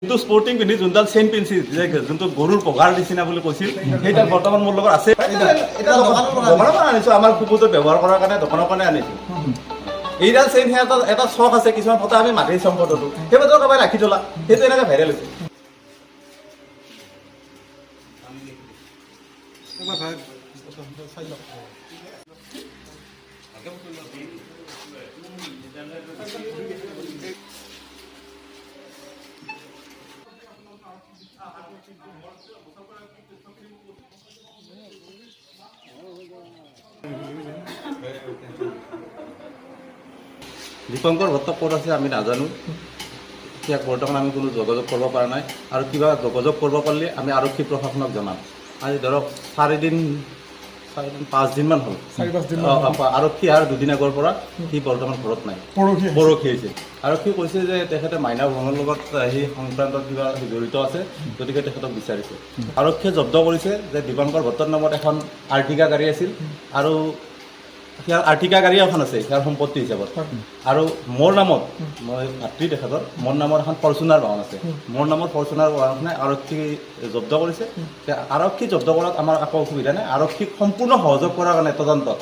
কিন্তু স্পৰ্টিং পিন্ধি যোনডাল চেইন পিন্ধি যোনটো গৰুৰ পঘাৰ নিচিনা বুলি কৈছিল সেইডাল বৰ্তমান মোৰ লগত আছে। দোকানৰ পৰা আনিছো, আমাৰ কুকুৰটো ব্যৱহাৰ কৰাৰ কাৰণে দোকানৰ কাৰণে আনিছো। এইডাল চেইন এটা চখ আছে, কিছুমান ফটো আমি মাটিৰ সম্পদটো সেইবাবে কাৰোবাই ৰাখি থলা, সেইটো এনেকৈ ভাইৰেল হৈছে। দীপঙ্কৰ ভট্ট ক'ত আছে আমি নাজানো, ইয়াক বৰ্তমান আমি কোনো যোগাযোগ কৰিব পৰা নাই, আৰু কিবা যোগাযোগ কৰিব পাৰিলে আমি আৰক্ষী প্ৰশাসনক জনাম। আজি ধৰক 4-5 দিনমান হ'ল আৰক্ষী আৰু 2 দিন আগৰ পৰা সি বৰ্তমান ঘৰত নাই, পৰহি হৈছে। আৰক্ষী কৈছে যে তেখেতে মাইনা ভ্ৰমণৰ লগত সেই সংক্ৰান্তত কিবা জড়িত আছে, গতিকে তেখেতক বিচাৰিছে। আৰক্ষীয়ে জব্দ কৰিছে যে দীপঙ্কৰ ভট্টৰ নামত এখন আৰ্টিকা গাড়ী আছিল, আৰু সেয়াৰ আৰ্টিকা গাড়ী এখন আছে সেয়াৰ সম্পত্তি হিচাপত, আৰু মোৰ নামত, মই ভাতৃ তেখেতৰ মোৰ নামৰ এখন ফৰ্চুনাৰ বাহন আছে, মোৰ নামৰ ফৰ্চুনাৰ বাহনখনে আৰক্ষী জব্দ কৰিছে। আৰক্ষী জব্দ কৰাত আমাৰ একো অসুবিধা নাই, আৰক্ষীক সম্পূৰ্ণ সহযোগ কৰাৰ কাৰণে তদন্তত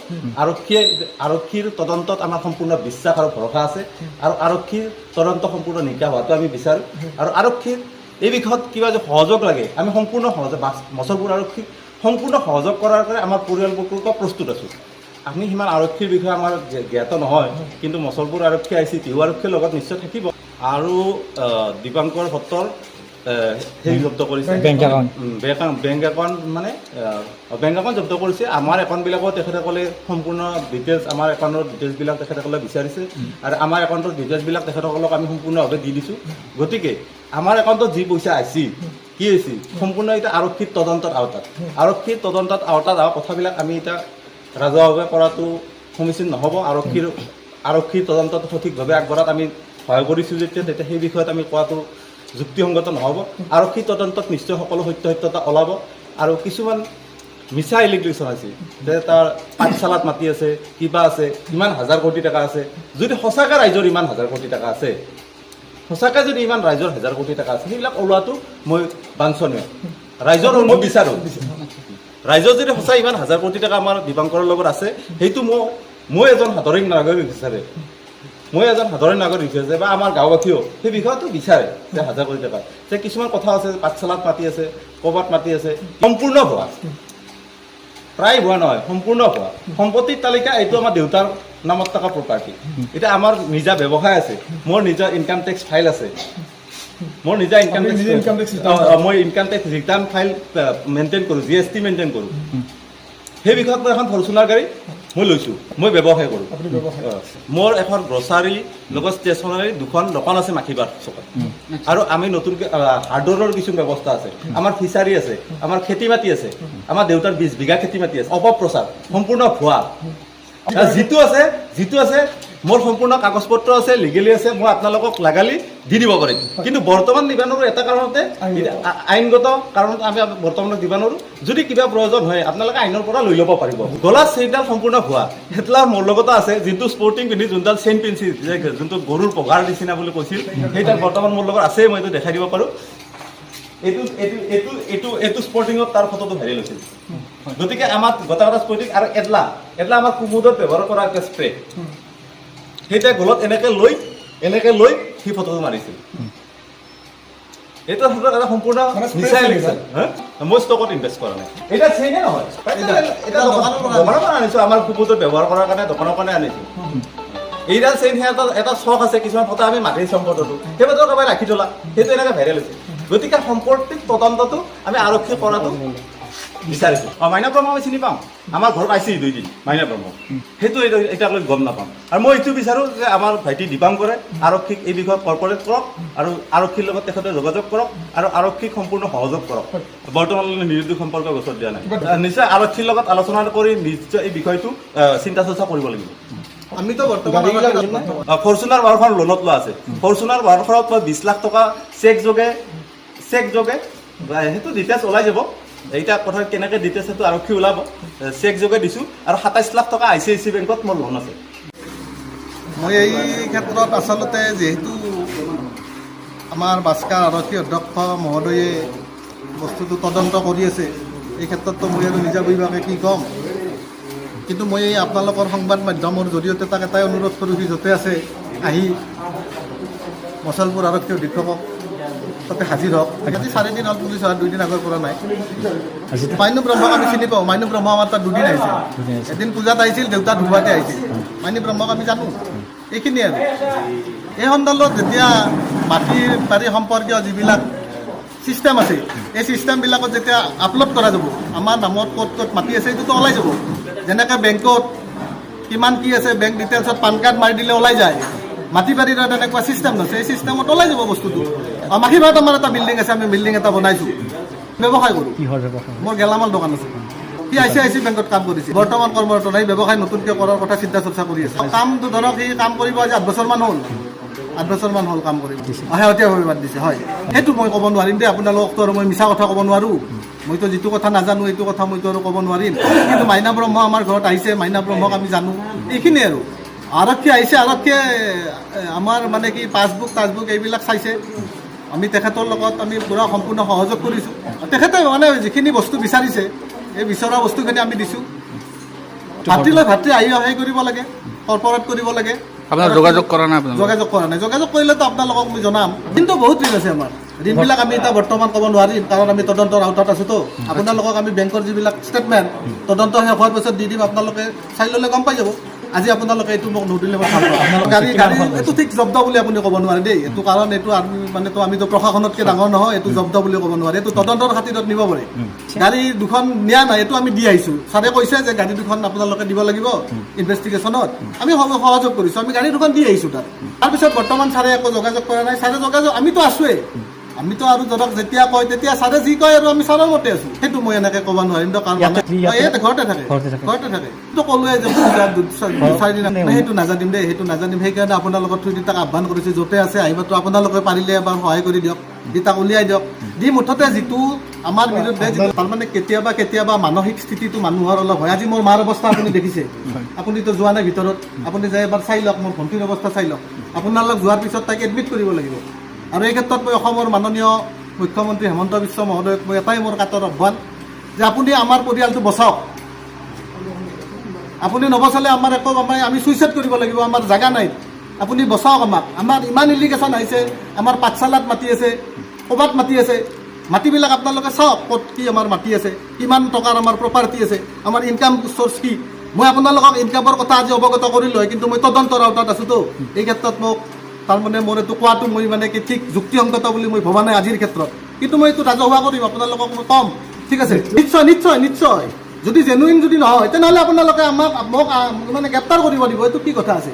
আৰক্ষীৰ তদন্তত আমাৰ সম্পূৰ্ণ বিশ্বাস আৰু ভৰসা আছে, আৰু আৰক্ষীৰ তদন্ত সম্পূৰ্ণ নিকা হোৱাটো আমি বিচাৰোঁ। আৰু আৰক্ষীৰ এই বিষয়ত কিবা যে সহযোগ লাগে, আমি সম্পূৰ্ণ সহযোগ মচলপুৰ আৰক্ষীক সম্পূৰ্ণ সহযোগ কৰাৰ কাৰণে আমাৰ পৰিয়ালবৰ্গ প্ৰস্তুত আছোঁ। আমি সিমান আৰক্ষীৰ বিষয়ে আমাৰ জ্ঞাত নহয়, কিন্তু মচলপুৰ আৰক্ষী আইচি টিহু আৰক্ষীৰ লগত নিশ্চয় থাকিব। আৰু দীপঙ্কৰ ভট্টৰ সেই জব্দ কৰিছে বেংক একাউণ্ট জব্দ কৰিছে। আমাৰ একাউণ্টবিলাকো তেখেতসকলে সম্পূৰ্ণ ডিটেইলছ, আমাৰ একাউণ্টৰ ডিটেইলছবিলাক তেখেতসকলে বিচাৰিছে, আৰু আমাৰ একাউণ্টৰ ডিটেইলছবিলাক তেখেতসকলক আমি সম্পূৰ্ণভাৱে দি দিছোঁ। গতিকে আমাৰ একাউণ্টত যি পইচা আহিছে, কি হৈছে, সম্পূৰ্ণ এতিয়া আৰক্ষীৰ তদন্তৰ আওতাত, অহা কথাবিলাক আমি এতিয়া ৰাজহুৱাভাৱে কৰাটো সমীচীন নহ'ব। আৰক্ষীৰ তদন্তত সঠিকভাৱে আগবঢ়াত আমি সহায় কৰিছোঁ যেতিয়া, তেতিয়া সেই বিষয়ত আমি কোৱাটো যুক্তিসংগত নহ'ব। আৰক্ষী তদন্তত নিশ্চয় সকলো সত্যতা ওলাব। আৰু কিছুমান মিছা এলিগেশ্যন আছে যে তাৰ পাঠশালাত মাটি আছে, কিবা আছে, ইমান হাজাৰ কোটি টকা আছে। যদি সঁচাকৈ ৰাইজৰ ইমান হাজাৰ কোটি টকা আছে, সঁচাকৈ যদি ইমান ৰাইজৰ হাজাৰ কোটি টকা আছে, সেইবিলাক ওলোৱাটো মই বাঞ্ছনীয়, ৰাইজৰ মই বিচাৰোঁ। ৰাইজৰ যদি সঁচাই ইমান হাজাৰ কোটি টকা আমাৰ দীপঙ্কৰৰ লগত আছে, সেইটো মই এজন সাধাৰণ নাগৰিক হিচাপে বা আমাৰ গাঁওবাসীয়েও সেই বিষয়টো বিচাৰে যে হাজাৰ কোটি টকা যে কিছুমান কথা আছে, পাঠশালাত মাটি আছে, ক'ৰবাত মাটি আছে, সম্পূৰ্ণ ভুৱা, প্ৰায় ভুৱা নহয়, সম্পূৰ্ণ ভুৱা। সম্পত্তিৰ তালিকা এইটো আমাৰ দেউতাৰ নামত থকা প্ৰপাৰ্টি। এতিয়া আমাৰ নিজা ব্যৱসায় আছে, মোৰ নিজৰ ইনকাম টেক্স ফাইল আছে, মই income tax return file maintain কৰোঁ, GST মেইনটেইন কৰোঁ। সেই বিষয়ত মই এখন ফৰ্চুনাৰ গাড়ী মই লৈছোঁ, মই ব্যৱসায় কৰোঁ। মোৰ এখন গ্ৰছাৰী লগত ষ্টেচনাৰী 2খন দোকান আছে মাখিবাৰ চকত, আৰু আমি নতুনকৈ হাৰ্ডৱেৰৰ কিছু ব্যৱস্থা আছে, আমাৰ ফিচাৰী আছে, আমাৰ খেতি মাটি আছে, আমাৰ দেউতাৰ 20 বিঘা খেতি মাটি আছে। অপপ্ৰচাৰ, সম্পূৰ্ণ ভুৱা। যিটো আছে মোৰ সম্পূৰ্ণ কাগজ পত্ৰ আছে, লিগেলি আছে, মই আপোনালোকক লাগালি দি দিব পাৰিম। কিন্তু বৰ্তমান দিব নোৱাৰোঁ এটা কাৰণতে, আইনগত কাৰণত আমি বৰ্তমানত দিব নোৱাৰোঁ। যদি কিবা প্ৰয়োজন হয় আপোনালোকে আইনৰ পৰা লৈ ল'ব পাৰিব। গলা চেইনডাল সম্পূৰ্ণ ভুৱা। সেইডাল মোৰ লগতো আছে, যিটো স্পৰ্টিং পিন্ধি যোনডাল চেইন পিন্ধি যোনটো গৰুৰ পঘাৰ নিচিনা বুলি কৈছিল, সেইডাল বৰ্তমান মোৰ লগত আছে, মই এইটো দেখাই দিব পাৰোঁ। এইটো স্পৰ্টিঙত তাৰ ফটোটো ভাইৰেল হৈছিল। গতিকে আমাৰ গোটাগোটা স্পৰ্টিং আৰু এডলা আমাৰ কুমুদত ব্যৱহাৰ কৰা এটা স্প্ৰে, সেইটা গলত এনেকৈ লৈ সি ফটোটো মাৰিছিল। এইটো এটা সম্পূৰ্ণ মিছা এলিগেশ্যন। মই ষ্টকত ইনভেষ্ট কৰা নাই। এটা চেইনে নহয়, দোকানৰ পৰা আনিছোঁ, আমাৰ কুকুৰটো ব্যৱহাৰ কৰাৰ কাৰণে দোকানৰ কাৰণে আনিছোঁ। এইডাল চেইন এটা চখ আছে, কিছুমান ফটো আমি মাটিৰ সম্পদটো সেইবাবে কাৰোবাই ৰাখি থলা, সেইটো এনেকৈ ভাইৰেল হৈছে। গতিকে সম্পত্তিৰ তদন্তটো আমি আৰক্ষী কৰাটো বিচাৰিছোঁ। মাইনা ব্ৰহ্ম আমি চিনি পাওঁ, আমাৰ ঘৰত আহিছে 2 দিন মাইনা ব্ৰহ্ম, সেইটো এতিয়ালৈ গম নাপাওঁ। আৰু মই এইটো বিচাৰোঁ যে আমাৰ ভাইটি দীপঙ্কৰে আৰক্ষীক এই বিষয়ে কৰ্পৰেট কৰক, আৰু আৰক্ষীৰ লগত তেখেতে যোগাযোগ কৰক, আৰু আৰক্ষীক সম্পূৰ্ণ সহযোগ কৰক। বৰ্তমানলৈ নিৰুদ্যোগ সম্পৰ্ক গোচৰ দিয়া নাই। নিশ্চয় আৰক্ষীৰ লগত আলোচনা কৰি নিশ্চয় এই বিষয়টো চিন্তা চৰ্চা কৰিব লাগিব। আমিতো বৰ্তমান ফৰ্চুনাৰ বাহনখন লোনত লোৱা আছে। ফৰ্চুনাৰ বাহনখনত মই 20 লাখ টকা চেক যোগে সেইটো ডিটেইলছ ওলাই যাব। এইটা কথা কেনেকৈ ডিটেইলছ সেইটো আৰক্ষী ওলাব। চেক যোগে দিছোঁ, আৰু 27 লাখ টকা ICICI বেংকত মোৰ লোন আছে। মই এই ক্ষেত্ৰত আচলতে যিহেতু আমাৰ বাস্কাৰ আৰক্ষী অধ্যক্ষ মহোদয়ে বস্তুটো তদন্ত কৰি আছে। এই ক্ষেত্ৰততো মই আৰু নিজাববীয়াকৈ কি ক'ম, কিন্তু মই আপোনালোকৰ সংবাদ মাধ্যমৰ জৰিয়তে তাক এটাই অনুৰোধ কৰোঁ, সি য'তে আছে আহি মছলপুৰ আৰক্ষী অধীক্ষকক তাতে হাজিৰ হওক। আজি 4 দিন হ'ল পুলিচ অহা, 2 দিন আগৰ পৰা নাই। মাইনু ব্ৰহ্মক আমি চিনি পাওঁ। মাইনু ব্ৰহ্ম আমাৰ তাত 2 দিন আহিছিল। এদিন পূজাত আহিছিল, দেউতা ঢুকুৱাতে আহিছিল। মাইনু ব্ৰহ্মক আমি জানো। এইখিনিয়ে আৰু এই সন্দৰ্ভত যেতিয়া মাটিৰ বাৰী সম্পৰ্কীয় যিবিলাক ছিষ্টেম আছে, এই ছিষ্টেমবিলাকত যেতিয়া আপলোড কৰা যাব, আমাৰ নামত ক'ত ক'ত মাটি আছে এইটোতো ওলাই যাব। যেনেকৈ বেংকত কিমান কি আছে, বেংক ডিটেইলছত পান কাৰ্ড মাৰি দিলে ওলাই যায়। মাটি বাৰীৰ তেনেকুৱা ছিষ্টেম আছে, এই ছিষ্টেমত ওলাই যাব বস্তুটো। মাখিবাৰত আমাৰ এটা বিল্ডিং আছে, আমি বিল্ডিং এটা বনাইছোঁ, ব্যৱসায় কৰোঁ। মোৰ গেলামাল দোকান আছে। সি ICICI বেংকত কাম কৰিছে, বৰ্তমান কৰ্মৰত নাই। ব্যৱসায় নতুনকৈ কৰাৰ কথা চিন্তা চৰ্চা কৰি আছে। কামটো ধৰক সি কাম কৰিব আজি 8 বছৰমান হ'ল। 8 বছৰমান হ'ল কাম কৰিব, শেহতীয়াভাৱে বাদ দিছে। হয়, সেইটো মই ক'ব নোৱাৰিম দেই আপোনালোকতো, আৰু মই মিছা কথা ক'ব নোৱাৰোঁ। মইতো যিটো কথা নাজানো এইটো কথা মইতো আৰু ক'ব নোৱাৰিম। কিন্তু মাইনা ব্ৰহ্ম আমাৰ ঘৰত আহিছে, মাইনা ব্ৰহ্মক আমি জানো। এইখিনিয়ে আৰু আৰক্ষী আহিছে, আৰক্ষীয়ে আমাৰ মানে কি পাছবুক এইবিলাক চাইছে। আমি তেখেতৰ লগত আমি পূৰা সম্পূৰ্ণ সহযোগ কৰিছোঁ। তেখেতে মানে যিখিনি বস্তু বিচাৰিছে, এই বিচৰা বস্তুখিনি আমি দিছোঁ। ভাতৃলৈ ভাতৃ আহি সহায় কৰিব লাগে, কৰ্পৰেট কৰিব লাগে। আপোনাৰ যোগাযোগ কৰা নাই? যোগাযোগ কৰা নাই। যোগাযোগ কৰিলেতো আপোনালোকক মই জনাম। কিন্তু বহুত ঋণ আছে আমাৰ। ঋণবিলাক আমি এতিয়া বৰ্তমান ক'ব নোৱাৰিম, কাৰণ আমি তদন্তৰ আওতাত আছোঁতো। আপোনালোকক আমি বেংকৰ যিবিলাক ষ্টেটমেণ্ট তদন্ত শেষ হোৱাৰ পিছত দি দিম, আপোনালোকে চাই ল'লে গম পাই যাব। আজি আপোনালোকে এইটো মোক নদিলে মই ভাল পাওঁ। গাড়ী এইটো ঠিক জব্দ বুলি আপুনি ক'ব নোৱাৰে দেই। এইটো কাৰণ এইটো মানেতো আমিতো প্ৰশাসনতকৈ ডাঙৰ নহয়, এইটো জব্দ বুলি ক'ব নোৱাৰে। এইটো তদন্তৰ খাতিৰত নিব পাৰে। গাড়ী দুখন নিয়া নাই, এইটো আমি দি আহিছোঁ। ছাৰে কৈছে যে গাড়ী দুখন আপোনালোকে দিব লাগিব ইনভেষ্টিগেশ্যনত। আমি সহযোগ কৰিছোঁ, আমি গাড়ী দুখন দি আহিছোঁ তাত। তাৰপিছত বৰ্তমান ছাৰে একো যোগাযোগ কৰা নাই। ছাৰে আমিতো আছোৱেই, আমিতো আৰু ধৰক যেতিয়া কয় তেতিয়া ছাৰে যি কয় আৰু আমি ছাৰৰ মতে আছোঁ। সেইটো মই এনেকৈ ক'ব নোৱাৰিম, কাৰণ ঘৰতে থাকে। কিন্তু ক'লোৱে যে 4 দিন সেইটো নাজানিম দেই, সেইটো নাজানিম। সেইকাৰণে আপোনালোকৰ থ্ৰুদি তাক আহ্বান কৰিছোঁ, য'তে আছে আহিবতো আপোনালোকে পাৰিলে এবাৰ সহায় কৰি দিয়ক, দি তাক উলিয়াই দিয়ক। দি মুঠতে যিটো আমাৰ বিৰুদ্ধে যিটো তাৰমানে কেতিয়াবা মানসিক স্থিতিটো মানুহৰ অলপ হয়। আজি মোৰ মাৰ অৱস্থা আপুনি দেখিছে, আপুনিতো যোৱা নাই ভিতৰত। আপুনি যাই এবাৰ চাই লওক, মোৰ ভণ্টিৰ অৱস্থা চাই লওক। আপোনালোক যোৱাৰ পিছত তাইক এডমিট কৰিব লাগিব। আৰু এই ক্ষেত্ৰত মই অসমৰ মাননীয় মুখ্যমন্ত্ৰী হেমন্ত বিশ্ব মহোদয়ক মই এটাই মোৰ কাটৰ আহ্বান যে আপুনি আমাৰ পৰিয়ালটো বচাওক। আপুনি নবচালে আমাৰ আমি চুইচাইড কৰিব লাগিব, আমাৰ জাগা নাই। আপুনি বচাওক আমাক। আমাৰ ইমান ইলিগেশ্যন আহিছে, আমাৰ পাঠশালাত মাটি আছে, ক'ৰবাত মাটি আছে। মাটিবিলাক আপোনালোকে চাওক, ক'ত কি আমাৰ মাটি আছে, কিমান টকাৰ আমাৰ প্ৰপাৰ্টি আছে, আমাৰ ইনকাম চ'ৰ্চ কি। মই আপোনালোকক ইনকামৰ কথা আজি অৱগত কৰিলোঁ, কিন্তু মই তদন্তৰ আওতাত আছোঁতো। এই ক্ষেত্ৰত মোক তাৰমানে মোৰ এইটো কোৱাটো মই মানে কি ঠিক যুক্তিসংগত বুলি মই ভবা নাই আজিৰ ক্ষেত্ৰত। কিন্তু মই এইটো ৰাজহুৱা কৰিম, আপোনালোকক মই ক'ম। ঠিক আছে, নিশ্চয়। যদি জেনুইন যদি নহয়, তেনেহ'লে আপোনালোকে মোক মানে গ্ৰেপ্তাৰ কৰিব দিব। এইটো কি কথা আছে?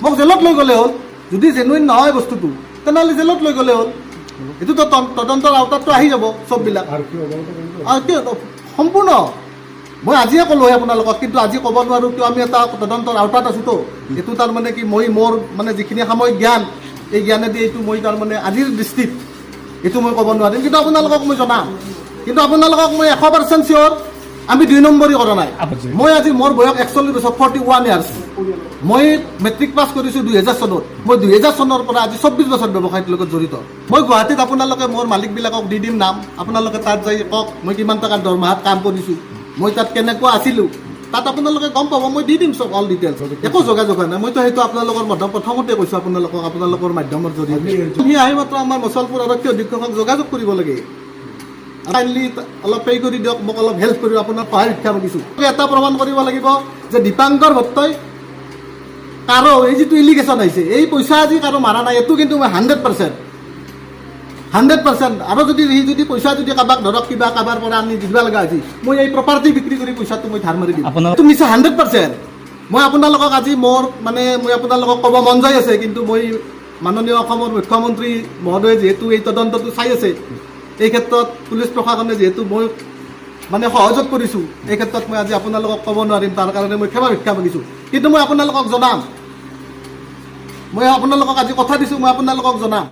মোক জেলত লৈ গ'লে হ'ল। যদি জেনুইন নহয় বস্তুটো, তেনেহ'লে জেলত লৈ গ'লে হ'ল। এইটোতো তদন্তৰ আওতাততো আহি যাব চববিলাক। সম্পূৰ্ণ মই আজিয়ে ক'লোঁ আপোনালোকক, কিন্তু আজি ক'ব নোৱাৰোঁ কিয়, আমি এটা তদন্তৰ আওতাত আছোঁতো। এইটো তাৰমানে কি মোৰ মানে যিখিনি সাময়িক জ্ঞান, এই জ্ঞানেদি এইটো মই তাৰমানে আজিৰ দৃষ্টিত এইটো মই ক'ব নোৱাৰিম। কিন্তু আপোনালোকক মই জনাম, কিন্তু আপোনালোকক মই 100% চিয়'ৰ আমি 2 নম্বৰী কৰা নাই। মই আজি মোৰ বয়স 41 বছৰ, 41 ইয়াৰ্ছ। মই মেট্ৰিক পাছ কৰিছোঁ 2000 চনত। মই 2000 চনৰ পৰা আজি 24 বছৰ ব্যৱসায়টোৰ লগত জড়িত। মই গুৱাহাটীত আপোনালোকে মোৰ মালিকবিলাকক দি দিম নাম, আপোনালোকে তাত যাই কওক মই কিমান টকাৰ দৰমহাত কাম কৰিছোঁ, মই তাত কেনেকুৱা আছিলোঁ, তাত আপোনালোকে গম পাব। মই দি দিম চব অল ডিটেইলছ। একো যোগাযোগ হোৱা নাই। মইতো সেইটো আপোনালোকৰ প্ৰথমতে কৈছোঁ, আপোনালোকৰ মাধ্যমৰ জৰিয়তে। সি আহি মাত্ৰ আমাৰ মছলপুৰ আৰক্ষী অধীক্ষকক যোগাযোগ কৰিব লাগে। কাইণ্ডলি অলপ পে' কৰি দিয়ক, মোক অলপ হেল্প কৰিব, আপোনাৰ সহায় ভিক্ষা মাগিছোঁ। এটা প্ৰমাণ কৰিব লাগিব যে দীপাংকৰ ভট্টই কাৰো এই যিটো ইলিগেশ্যন আহিছে, এই পইচা আজি কাৰো মাৰা নাই। এইটো কিন্তু মই 100%। আৰু যদি পইচা যদি কাৰোবাক ধৰক কিবা কাৰোবাৰ পৰা আনি দিব লগা হৈছে, মই এই প্ৰপাৰ্টি বিক্ৰী কৰি পইচাটো মই ধাৰ মাৰি দিম। এইটো মিছা 100%। মই আপোনালোকক আজি মই আপোনালোকক ক'ব মন যাই আছে, কিন্তু মই মাননীয় অসমৰ মুখ্যমন্ত্ৰী মহোদয়ে যিহেতু এই তদন্তটো চাই আছে, এই ক্ষেত্ৰত পুলিচ প্ৰশাসনে যিহেতু মই মানে সহযোগ কৰিছোঁ, এই ক্ষেত্ৰত মই আজি আপোনালোকক ক'ব নোৱাৰিম। তাৰ কাৰণে মই ক্ষমা ভিক্ষা মাগিছোঁ। কিন্তু মই আপোনালোকক জনাম, মই আপোনালোকক আজি কথা দিছোঁ, মই আপোনালোকক জনাম।